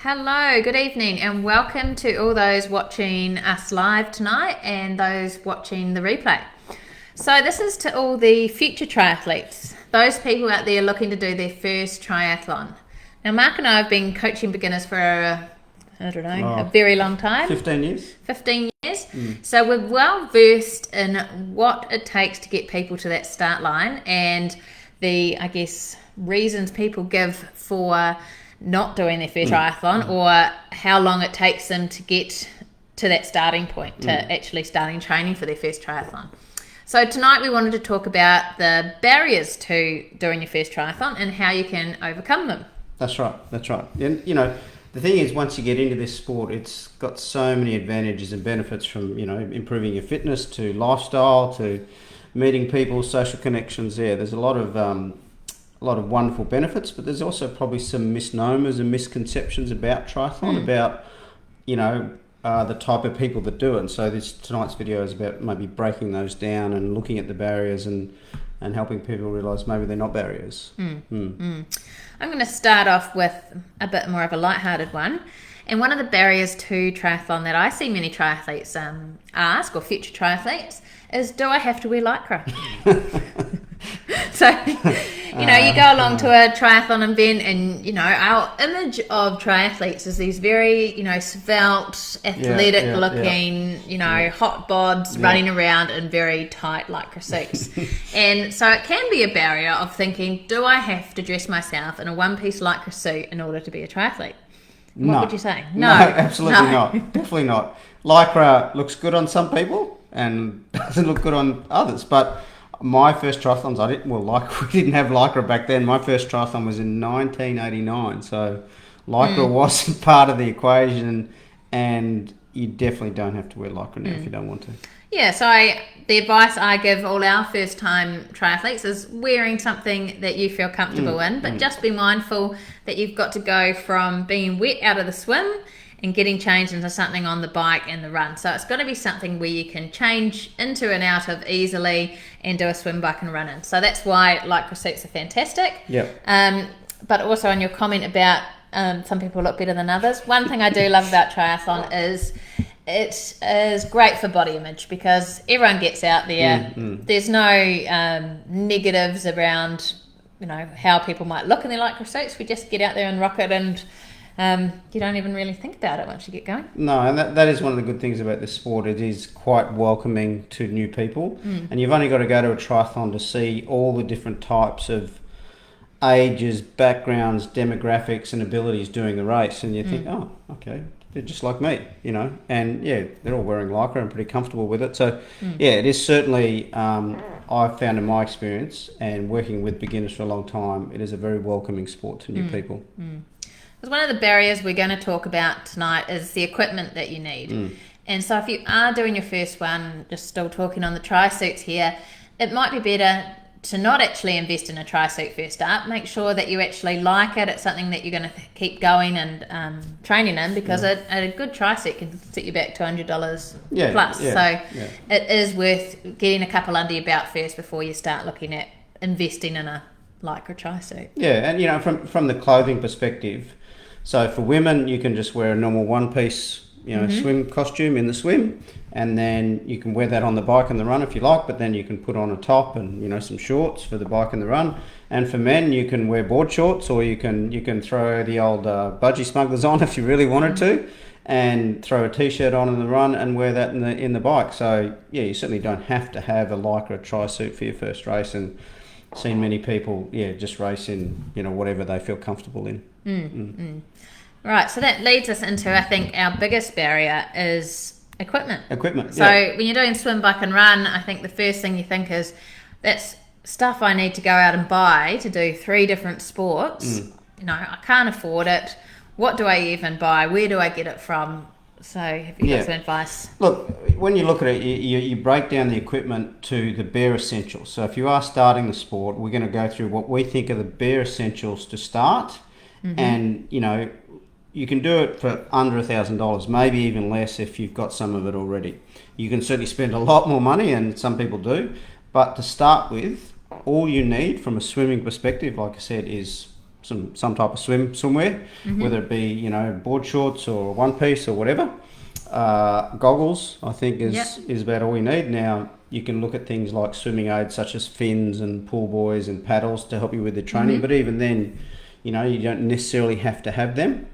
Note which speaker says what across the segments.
Speaker 1: Hello, good evening, and welcome to all those watching us live tonight and those watching the replay. So this is to all the future triathletes, those people out there looking to do their first triathlon. Now, Mark and I have been coaching beginners for, a very long time.
Speaker 2: 15 years.
Speaker 1: 15 years. So we're well versed in what it takes to get people to that start line and the, reasons people give for not doing their first triathlon or how long it takes them to get to that starting point, to actually starting training for their first triathlon. So tonight we wanted to talk about the barriers to doing your first triathlon and how you can overcome them.
Speaker 2: That's right. And, the thing is, once you get into this sport, it's got so many advantages and benefits from, improving your fitness to lifestyle to meeting people, social connections there. There's a lot of wonderful benefits, but there's also probably some misnomers and misconceptions about triathlon, about, the type of people that do it. And so tonight's video is about maybe breaking those down and looking at the barriers and helping people realise maybe they're not barriers.
Speaker 1: I'm going to start off with a bit more of a lighthearted one. And one of the barriers to triathlon that I see many triathletes ask, or future triathletes, is, do I have to wear Lycra? So, you go along to a triathlon event and, our image of triathletes is these very, svelte, athletic looking, hot bods running around in very tight Lycra suits. And so it can be a barrier of thinking, do I have to dress myself in a one-piece Lycra suit in order to be a triathlete? What would you say?
Speaker 2: No, absolutely not. Definitely not. Lycra looks good on some people and doesn't look good on others, but my first triathlons, we didn't have Lycra back then. My first triathlon was in 1989, so Lycra wasn't part of the equation, and you definitely don't have to wear Lycra now if you don't want to.
Speaker 1: Yeah, so the advice I give all our first-time triathletes is wearing something that you feel comfortable in, but just be mindful that you've got to go from being wet out of the swim and getting changed into something on the bike and the run. So it's got to be something where you can change into and out of easily and do a swim, bike and run in. So that's why Lycra suits are fantastic.
Speaker 2: Yep.
Speaker 1: But also on your comment about some people look better than others, one thing I do love about triathlon is it is great for body image because everyone gets out there. There's no negatives around, how people might look in their Lycra suits. We just get out there and rock it, and you don't even really think about it once you get going.
Speaker 2: No, and that is one of the good things about this sport. It is quite welcoming to new people, and you've only got to go to a triathlon to see all the different types of ages, backgrounds, demographics and abilities doing the race, and you think, oh, okay, they're just like me, and they're all wearing Lycra and pretty comfortable with it. So it is certainly, I've found in my experience and working with beginners for a long time, it is a very welcoming sport to new people.
Speaker 1: Because one of the barriers we're going to talk about tonight is the equipment that you need. And so if you are doing your first one, just still talking on the tri-suits here, it might be better to not actually invest in a tri-suit first up. Make sure that you actually like it. It's something that you're going to keep going and training in, because a good tri-suit can set you back $200 plus. So it is worth getting a couple under your belt first before you start looking at investing in a Lycra tri-suit.
Speaker 2: Yeah, and from the clothing perspective, so for women, you can just wear a normal one-piece, swim costume in the swim, and then you can wear that on the bike and the run if you like, but then you can put on a top and, some shorts for the bike and the run. And for men, you can wear board shorts, or you can throw the old budgie smugglers on if you really wanted to, and throw a t-shirt on in the run and wear that in the bike. So, you certainly don't have to have a Lycra tri-suit for your first race, and seen many people, just race in, whatever they feel comfortable in.
Speaker 1: Right, so that leads us into, I think, our biggest barrier is equipment. So when you're doing swim, bike and run, I think the first thing you think is, that's stuff I need to go out and buy to do 3 different sports. I can't afford it. What do I even buy? Where do I get it from? So have you got some advice?
Speaker 2: Look, when you look at it, you break down the equipment to the bare essentials. So if you are starting the sport, we're going to go through what we think are the bare essentials to start. And, you can do it for under $1,000, maybe even less if you've got some of it already. You can certainly spend a lot more money, and some people do. But to start with, all you need from a swimming perspective, like I said, is some type of swimwear, whether it be board shorts or one piece or whatever. Goggles, I think, is about all you need. Now you can look at things like swimming aids such as fins and pool buoys and paddles to help you with the training, but even then, you don't necessarily have to have them.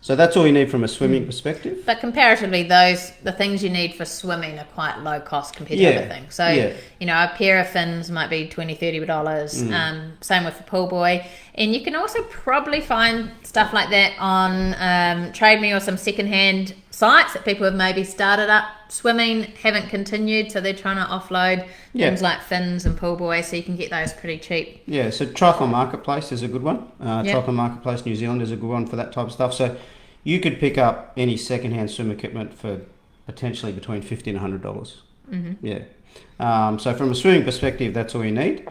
Speaker 2: So that's all you need from a swimming perspective.
Speaker 1: But comparatively, the things you need for swimming are quite low cost compared to other things. So, a pair of fins might be $20, $30. Same with the pool buoy. And you can also probably find stuff like that on Trade Me or some secondhand sites that people have maybe started up swimming, haven't continued, so they're trying to offload things like fins and pool buoys, so you can get those pretty cheap.
Speaker 2: Yeah, so Triathlon Marketplace is a good one. Triathlon Marketplace New Zealand is a good one for that type of stuff. So you could pick up any secondhand swim equipment for potentially between $50 and $100. Yeah. So from a swimming perspective, that's all you need.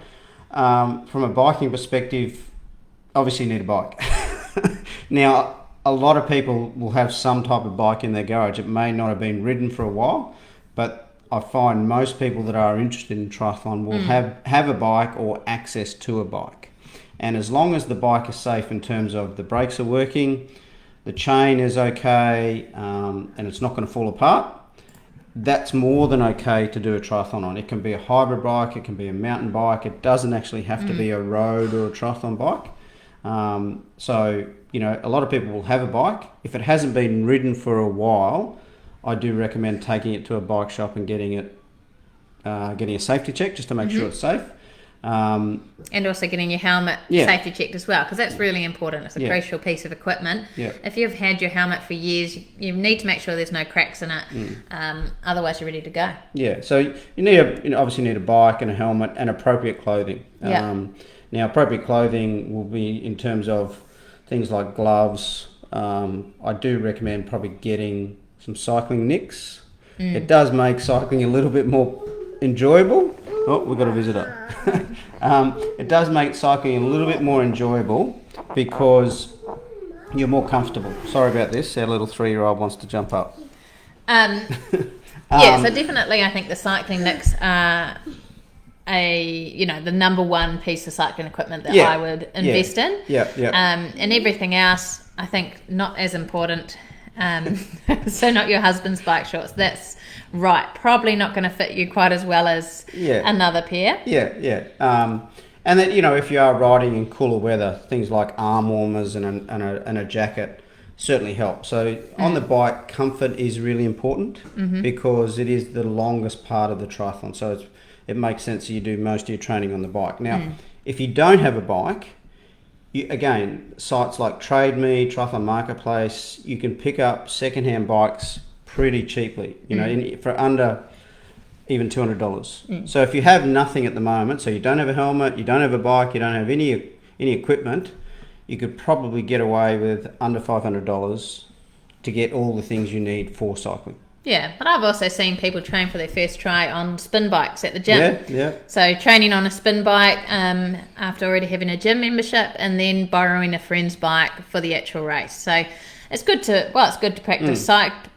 Speaker 2: From a biking perspective, obviously you need a bike. Now, a lot of people will have some type of bike in their garage. It may not have been ridden for a while, but I find most people that are interested in triathlon will have a bike or access to a bike. And as long as the bike is safe in terms of the brakes are working, the chain is okay, and it's not going to fall apart, that's more than okay to do a triathlon on. It can be a hybrid bike, it can be a mountain bike. It doesn't actually have to be a road or a triathlon bike. So, a lot of people will have a bike. If it hasn't been ridden for a while, I do recommend taking it to a bike shop and getting a safety check just to make sure it's safe.
Speaker 1: And also getting your helmet safety checked as well, because that's really important. It's a crucial piece of equipment. If you've had your helmet for years, you need to make sure there's no cracks in it. Otherwise, you're ready to go. Yeah,
Speaker 2: so you obviously need a bike and a helmet and appropriate clothing. Now, appropriate clothing will be in terms of things like gloves. I do recommend probably getting some cycling nicks. It does make cycling a little bit more enjoyable. Oh, we've got a visitor. It does make cycling a little bit more enjoyable because you're more comfortable. Sorry about this. Our little 3-year-old wants to jump up.
Speaker 1: So definitely I think the cycling nicks are the number one piece of cycling equipment that I would invest in. And everything else, I think, not as important. So not your husband's bike shorts. That's right. Probably not going to fit you quite as well as another pair. And then, if you are riding in cooler weather, things like arm warmers and a jacket certainly help. So on the bike, comfort is really important because it is the longest part of the triathlon. So it makes sense that you do most of your training on the bike. Now, if you don't have a bike, again, sites like Trade Me, Triathlon Marketplace, you can pick up secondhand bikes pretty cheaply, for under even $200. So if you have nothing at the moment, so you don't have a helmet, you don't have a bike, you don't have any equipment, you could probably get away with under $500 to get all the things you need for cycling. Yeah, but I've also seen people train for their first try on spin bikes at the gym.
Speaker 2: Yeah.
Speaker 1: So training on a spin bike after already having a gym membership, and then borrowing a friend's bike for the actual race. So it's good to practice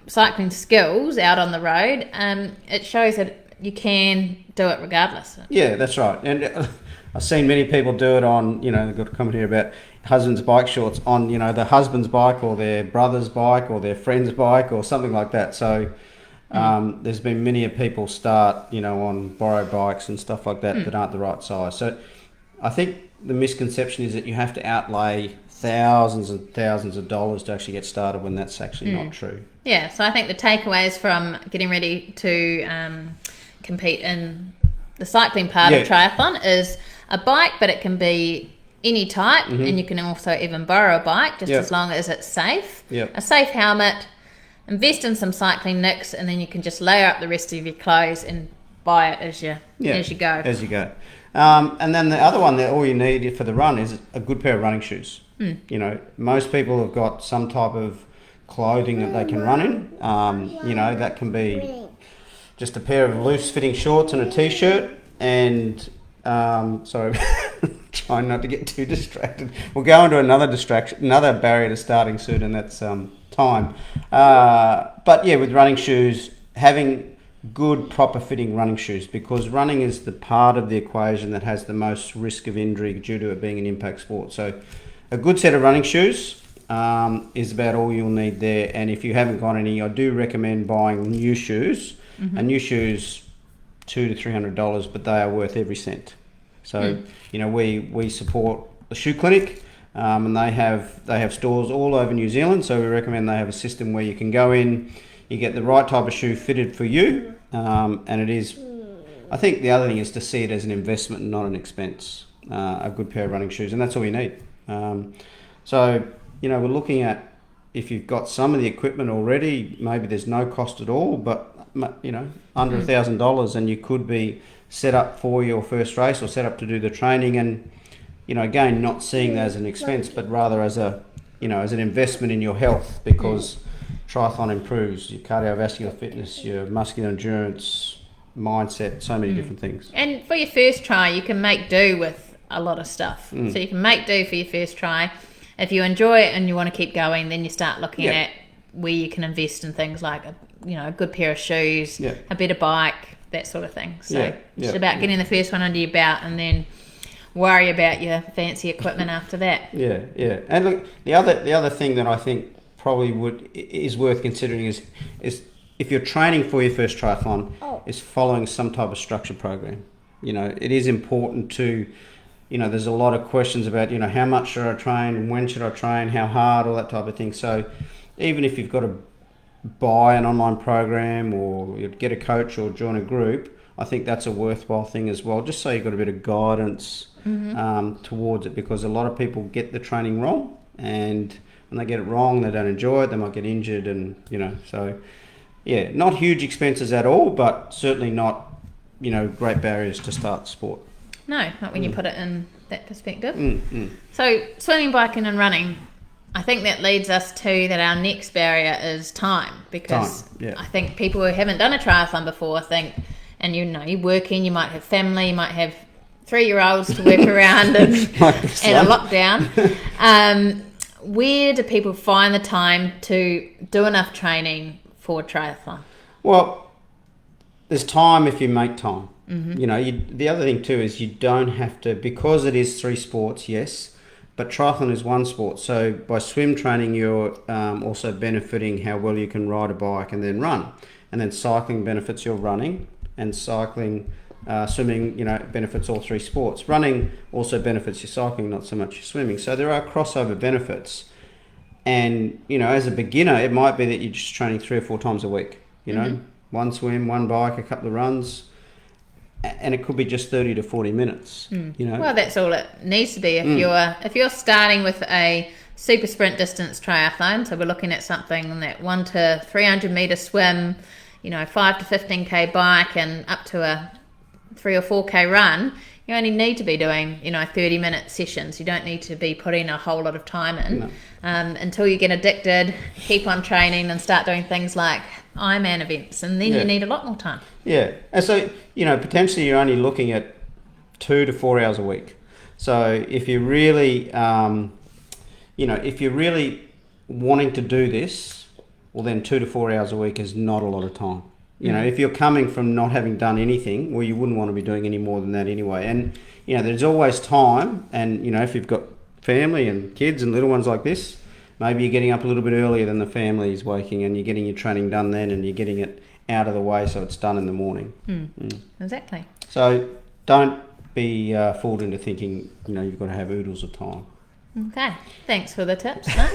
Speaker 1: cycling skills out on the road. It shows that you can do it regardless.
Speaker 2: Yeah, that's right. And I've seen many people do it on, they've got a comment here about husband's bike shorts on, the husband's bike or their brother's bike or their friend's bike or something like that. So there's been many people start, on borrowed bikes and stuff like that that aren't the right size. So I think the misconception is that you have to outlay thousands and thousands of dollars to actually get started when that's actually not true.
Speaker 1: Yeah, so I think the takeaways from getting ready to compete in the cycling part of triathlon is a bike, but it can be any type, and you can also even borrow a bike just as long as it's safe. A safe helmet, invest in some cycling nicks, and then you can just layer up the rest of your clothes and buy it as you go. And then the other one that all you need for the run is a good pair of running shoes. Most people have got some type of clothing that they can run in. That can be just a pair of loose fitting shorts and a t-shirt, and sorry, trying not to get too distracted. We'll go into another barrier to starting soon, and that's time. But with running shoes, having good proper fitting running shoes, because running is the part of the equation that has the most risk of injury due to it being an impact sport. So
Speaker 2: a good set of running shoes is about all you'll need there. And if you haven't got any, I do recommend buying new shoes. And new shoes, $200 to $300, but they are worth every cent. So we support the shoe clinic, and they have stores all over New Zealand. So we recommend they have a system where you can go in, you get the right type of shoe fitted for you, and it is. I think the other thing is to see it as an investment and not an expense. A good pair of running shoes, and that's all you need. So we're looking at, if you've got some of the equipment already, maybe there's no cost at all, but under $1,000, and you could be set up for your first race or set up to do the training, and again, not seeing that as an expense, but rather as as an investment in your health, because triathlon improves your cardiovascular fitness, your muscular endurance, mindset, so many different things.
Speaker 1: And for your first try, you can make do with a lot of stuff. So you can make do for your first try. If you enjoy it and you want to keep going, then you start looking at where you can invest in things like a good pair of shoes, a better bike, that sort of thing. So it's about getting the first one under your belt, and then worry about your fancy equipment after that.
Speaker 2: Yeah. And look, the other thing that I think probably is worth considering is if you're training for your first triathlon, is following some type of structured program. It is important to, there's a lot of questions about, how much should I train, when should I train, how hard, all that type of thing. So even if you've got to buy an online program or get a coach or join a group, I think that's a worthwhile thing as well, just so you've got a bit of guidance towards it, because a lot of people get the training wrong, and when they get it wrong, they don't enjoy it, they might get injured, and so not huge expenses at all, but certainly not great barriers to start the sport.
Speaker 1: No, not when you put it in that perspective. So swimming, biking and running, I think that leads us to that our next barrier is time, because I think people who haven't done a triathlon before think, and you're working, you might have family, you might have 3-year-olds to work around and a lockdown. Where do people find the time to do enough training for triathlon? Well,
Speaker 2: there's time if you make time. The other thing too is you don't have to, because it is 3 sports, yes, but triathlon is 1 sport. So by swim training, you're also benefiting how well you can ride a bike and then run. And then cycling benefits your running, and swimming, benefits all 3 sports. Running also benefits your cycling, not so much your swimming. So there are crossover benefits. And, as a beginner, it might be that you're just training 3 or 4 times a week, 1 swim, 1 bike, a couple of runs, and it could be just 30 to 40 minutes,
Speaker 1: Well, that's all it needs to be. If you're starting with a super sprint distance triathlon, so we're looking at something that 1 to 300 meter swim, 5 to 15k bike, and up to a 3 or 4k run, you only need to be doing 30-minute sessions. You don't need to be putting a whole lot of time in until you get addicted, keep on training and start doing things like Ironman events, and then you need a lot more time.
Speaker 2: And so potentially you're only looking at 2 to 4 hours a week. So if you're really wanting to do this, well, then 2 to 4 hours a week is not a lot of time. If you're coming from not having done anything, well, you wouldn't want to be doing any more than that anyway. And, there's always time. And, if you've got family and kids and little ones like this, maybe you're getting up a little bit earlier than the family is waking, and you're getting your training done then, and you're getting it out of the way so it's done in the morning.
Speaker 1: Exactly.
Speaker 2: So don't be fooled into thinking, you've got to have oodles of time.
Speaker 1: Okay. Thanks for the tips, Mark.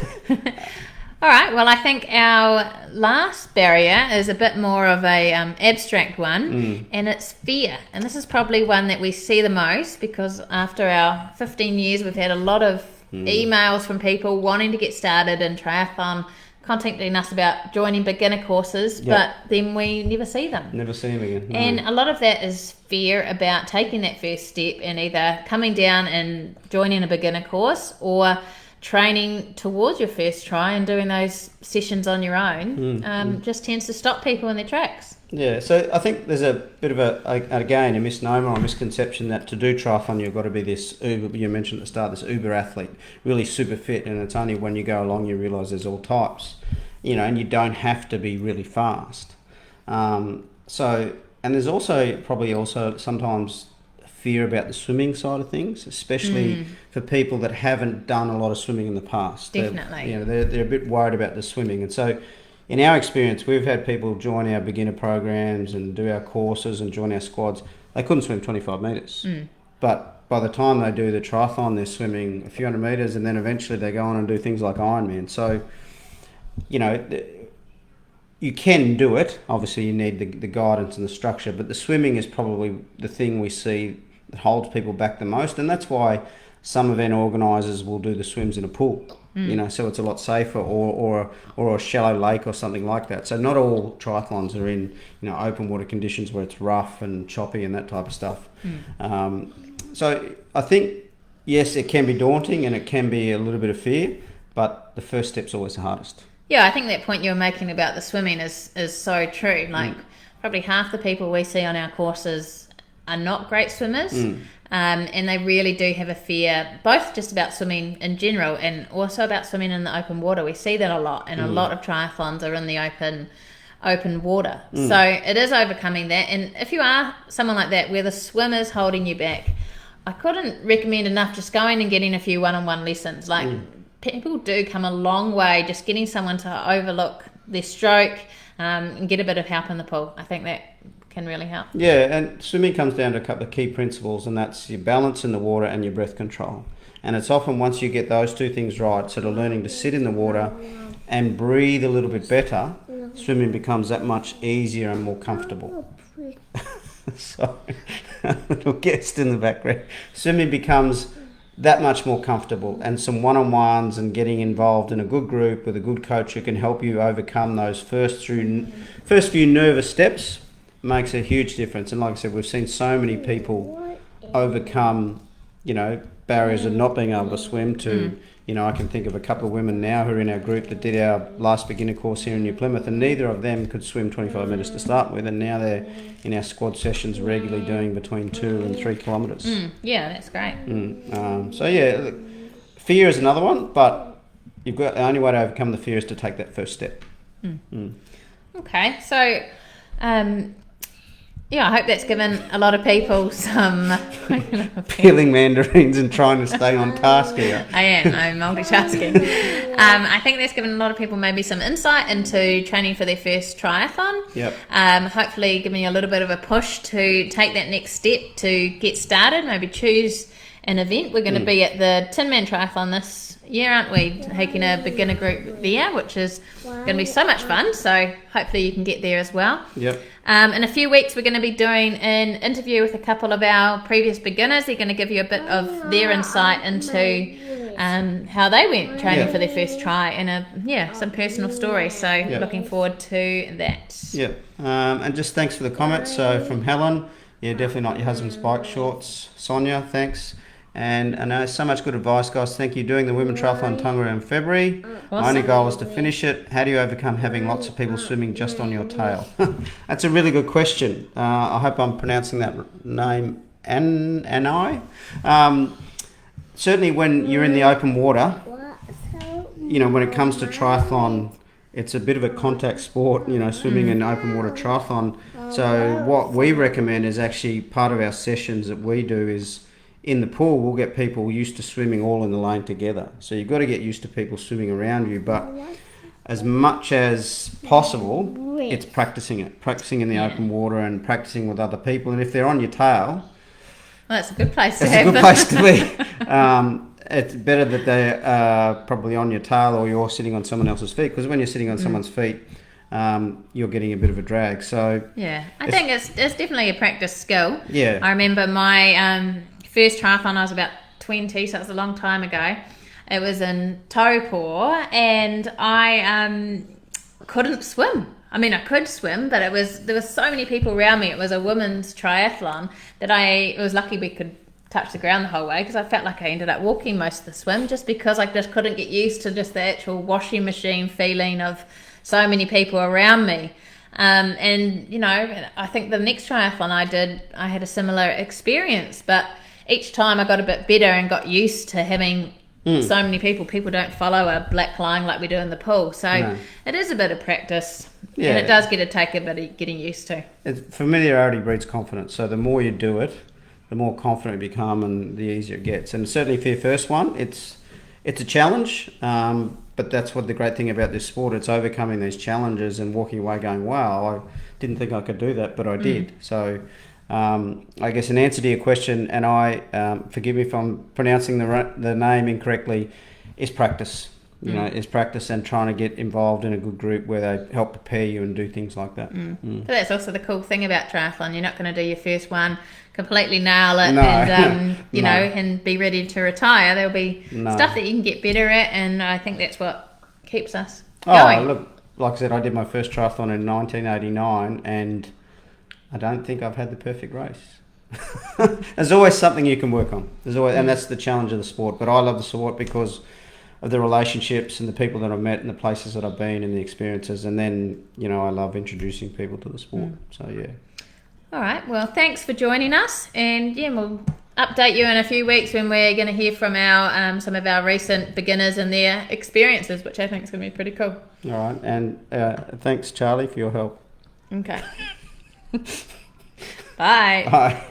Speaker 1: All right, well, I think our last barrier is a bit more of a abstract one, and it's fear. And this is probably one that we see the most, because after our 15 years, we've had a lot of emails from people wanting to get started in triathlon, contacting us about joining beginner courses, but then we never see them.
Speaker 2: Never see them again. No.
Speaker 1: And a lot of that is fear about taking that first step and either coming down and joining a beginner course, or training towards your first try and doing those sessions on your own just tends to stop people in their tracks.
Speaker 2: Yeah, so I think there's a bit of a misnomer or misconception that to do triathlon you've got to be this uber, you mentioned at the start, this uber athlete, really super fit, and it's only when you go along you realise there's all types, and you don't have to be really fast. And there's also probably sometimes fear about the swimming side of things, especially for people that haven't done a lot of swimming in the past.
Speaker 1: Definitely.
Speaker 2: They're a bit worried about the swimming. And so in our experience, we've had people join our beginner programs and do our courses and join our squads. They couldn't swim 25 metres. But by the time they do the triathlon, they're swimming a few hundred metres, and then eventually they go on and do things like Ironman. So, you can do it. Obviously, you need the guidance and the structure, but the swimming is probably the thing we see that holds people back the most, and that's why some event organisers will do the swims in a pool. So it's a lot safer, or a shallow lake or something like that. So not all triathlons are in open water conditions where it's rough and choppy and that type of stuff. So I think yes, it can be daunting and it can be a little bit of fear, but the first step's always the hardest.
Speaker 1: Yeah, I think that point you were making about the swimming is so true. Like probably half the people we see on our courses are not great swimmers, and they really do have a fear, both just about swimming in general and also about swimming in the open water. We see that a lot, and a lot of triathlons are in the open water. So it is overcoming that. And if you are someone like that where the swim is holding you back, I couldn't recommend enough just going and getting a few one-on-one lessons. Like people do come a long way just getting someone to overlook their stroke and get a bit of help in the pool. I think that can really help.
Speaker 2: Yeah, and swimming comes down to a couple of key principles, and that's your balance in the water and your breath control. And it's often once you get those two things right, sort of learning to sit in the water and breathe a little bit better, swimming becomes that much easier and more comfortable. Sorry, a little guest in the background. Swimming becomes that much more comfortable, and some one-on-ones and getting involved in a good group with a good coach who can help you overcome those first few nervous steps makes a huge difference. And like I said, we've seen so many people overcome barriers of not being able to swim to I can think of a couple of women now who are in our group that did our last beginner course here in New Plymouth, and neither of them could swim 25 metres to start with, and now they're in our squad sessions regularly doing between 2 and 3 kilometres.
Speaker 1: Yeah, that's great.
Speaker 2: So yeah, look, fear is another one, but the only way to overcome the fear is to take that first step.
Speaker 1: Okay, so I hope that's given a lot of people some
Speaker 2: peeling mandarins and trying to stay on task here.
Speaker 1: I'm multitasking. I think that's given a lot of people maybe some insight into training for their first triathlon.
Speaker 2: Yep.
Speaker 1: Hopefully giving you a little bit of a push to take that next step to get started, maybe choose an event. We're going to be at the Tin Man Triathlon this year, aren't we? Taking a beginner group there, which is going to be so much fun. So hopefully you can get there as well.
Speaker 2: Yep.
Speaker 1: In a few weeks, we're going to be doing an interview with a couple of our previous beginners. They're going to give you a bit of their insight into how they went training for their first try and some personal stories. So looking forward to that.
Speaker 2: Yeah. And just thanks for the comments. So from Helen, definitely not your husband's bike shorts. Sonia, thanks. And I know so much good advice, guys. Thank you. Doing the Women Triathlon Tonga in February. Awesome. My only goal is to finish it. How do you overcome having lots of people swimming just on your tail? That's a really good question. I hope I'm pronouncing that name. Anai. Certainly when you're in the open water, when it comes to triathlon, it's a bit of a contact sport, swimming in open water triathlon. So what we recommend is actually part of our sessions that we do is in the pool, we'll get people used to swimming all in the lane together. So you've got to get used to people swimming around you, but as much as possible, it's practicing in the open water and practicing with other people. And if they're on your tail,
Speaker 1: well, that's a good place to
Speaker 2: it's a good place to be. It's better that they are probably on your tail or you're sitting on someone else's feet, because when you're sitting on someone's feet, you're getting a bit of a drag. So
Speaker 1: I think it's definitely a practice skill.
Speaker 2: Yeah,
Speaker 1: I remember my first triathlon, I was about 20, so it was a long time ago. It was in Taupo, and I couldn't swim. I mean, I could swim, but there was so many people around me. It was a women's triathlon that it was lucky we could touch the ground the whole way, because I felt like I ended up walking most of the swim just because I just couldn't get used to just the actual washing machine feeling of so many people around me. I think the next triathlon I did, I had a similar experience, but each time I got a bit better and got used to having so many people. People don't follow a black line like we do in the pool. So it is a bit of practice. Yeah. And it does take a bit of getting used to.
Speaker 2: Familiarity breeds confidence. So the more you do it, the more confident you become and the easier it gets. And certainly for your first one, it's a challenge, but that's what the great thing about this sport. It's overcoming these challenges and walking away going, wow, I didn't think I could do that, but I did. So I guess in answer to your question, and I forgive me if I'm pronouncing the name incorrectly, is practice. You know, is practice and trying to get involved in a good group where they help prepare you and do things like that.
Speaker 1: But that's also the cool thing about triathlon. You're not going to do your first one, completely nail it,
Speaker 2: No.
Speaker 1: and you
Speaker 2: No.
Speaker 1: know, and be ready to retire. There'll be stuff that you can get better at, and I think that's what keeps us going.
Speaker 2: Oh, look, like I said, I did my first triathlon in 1989, and I don't think I've had the perfect race. There's always something you can work on. There's always, and that's the challenge of the sport. But I love the sport because of the relationships and the people that I've met and the places that I've been and the experiences. And then, you know, I love introducing people to the sport. So, yeah.
Speaker 1: All right. Well, thanks for joining us. And, yeah, we'll update you in a few weeks when we're going to hear from our some of our recent beginners and their experiences, which I think is going to be pretty cool.
Speaker 2: All right. And thanks, Charlie, for your help.
Speaker 1: Okay. Bye.
Speaker 2: Bye.